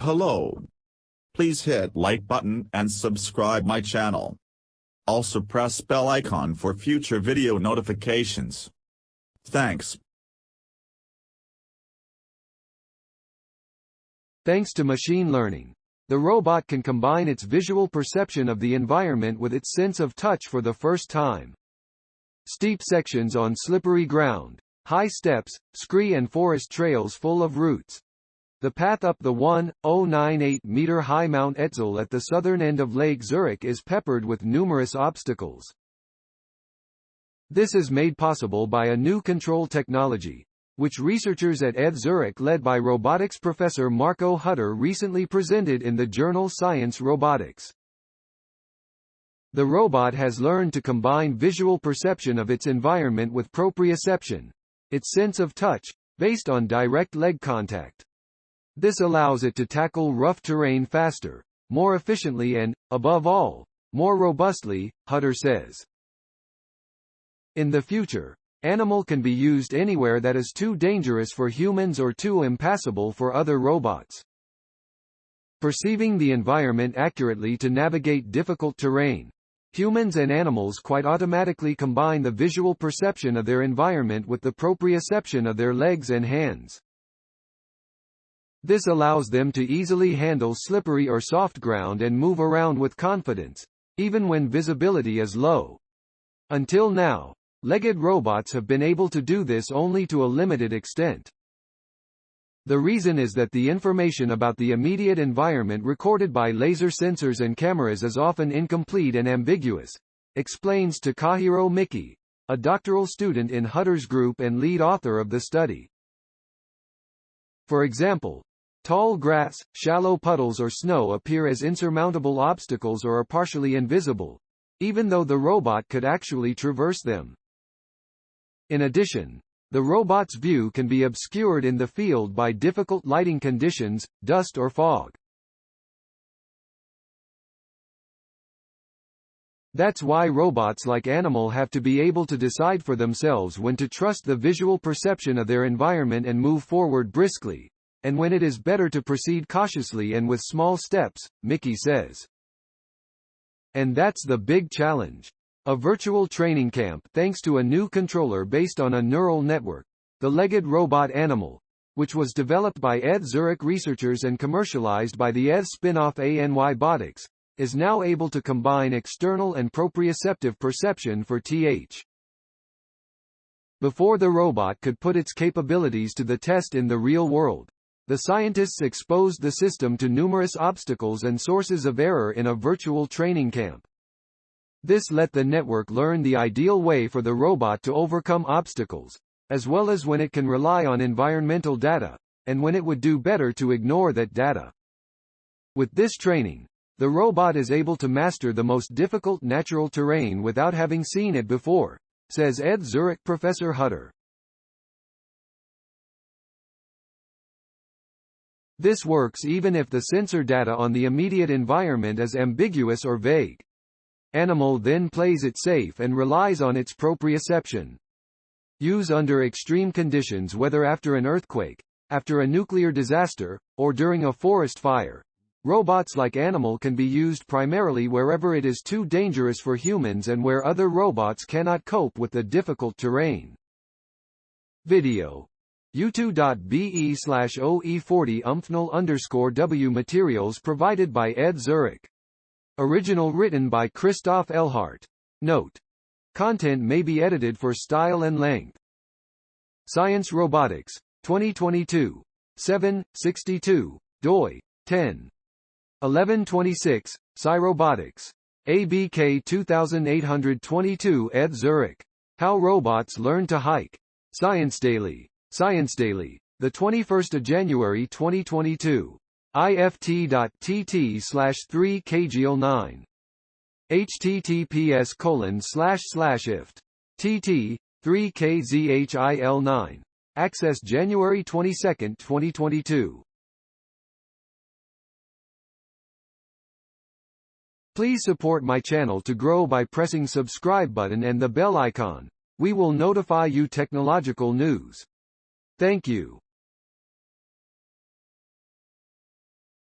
Hello. Please hit like button and subscribe my channel. Also press bell icon for future video notifications. Thanks. Thanks to machine learning, the robot can combine its visual perception of the environment with its sense of touch for the first time. Steep sections on slippery ground, high steps, scree and forest trails full of roots. The path up the 1,098-metre-high Mount Etzel at the southern end of Lake Zurich is peppered with numerous obstacles. This is made possible by a new control technology, which researchers at ETH Zurich led by robotics professor Marco Hutter recently presented in the journal Science Robotics. The robot has learned to combine visual perception of its environment with proprioception, its sense of touch, based on direct leg contact. This allows it to tackle rough terrain faster, more efficiently and, above all, more robustly, Hutter says. In the future, ANYmal can be used anywhere that is too dangerous for humans or too impassable for other robots. Perceiving the environment accurately to navigate difficult terrain, humans and animals quite automatically combine the visual perception of their environment with the proprioception of their legs and hands. This allows them to easily handle slippery or soft ground and move around with confidence, even when visibility is low. Until now, legged robots have been able to do this only to a limited extent. The reason is that the information about the immediate environment recorded by laser sensors and cameras is often incomplete and ambiguous, explains Takahiro Miki, a doctoral student in Hutter's group and lead author of the study. For example, tall grass, shallow puddles or snow appear as insurmountable obstacles or are partially invisible, even though the robot could actually traverse them. In addition, the robot's view can be obscured in the field by difficult lighting conditions, dust or fog. That's why robots like ANYmal have to be able to decide for themselves when to trust the visual perception of their environment and move forward briskly, and when it is better to proceed cautiously and with small steps, Miki says. And that's the big challenge. A virtual training camp thanks to a new controller based on a neural network, the legged robot ANYmal, which was developed by ETH Zurich researchers and commercialized by the ETH spin-off ANYmal, is now able to combine external and proprioceptive perception for TH. Before the robot could put its capabilities to the test in the real world, the scientists exposed the system to numerous obstacles and sources of error in a virtual training camp. This let the network learn the ideal way for the robot to overcome obstacles, as well as when it can rely on environmental data, and when it would do better to ignore that data. With this training, the robot is able to master the most difficult natural terrain without having seen it before, says ETH Zurich professor Hutter. This works even if the sensor data on the immediate environment is ambiguous or vague. ANYmal then plays it safe and relies on its proprioception. Used under extreme conditions, whether after an earthquake, after a nuclear disaster, or during a forest fire, robots like ANYmal can be used primarily wherever it is too dangerous for humans and where other robots cannot cope with the difficult terrain. Video. u2.be/oe40umfnal_w materials provided by ETH Zurich. Original written by Christoph Elhart. Note: content may be edited for style and length. Science Robotics, 2022. 7/62, doi 10.1126, SciRobotics. ABK 2822 ETH Zurich. How Robots Learn to Hike. Science Daily, the 21st of January 2022. ift.tt/3kgl9. https://ift.tt/3kzhil9. Access January 22, 2022. Please support my channel to grow by pressing subscribe button and the bell icon. We will notify you technological news. Thank you.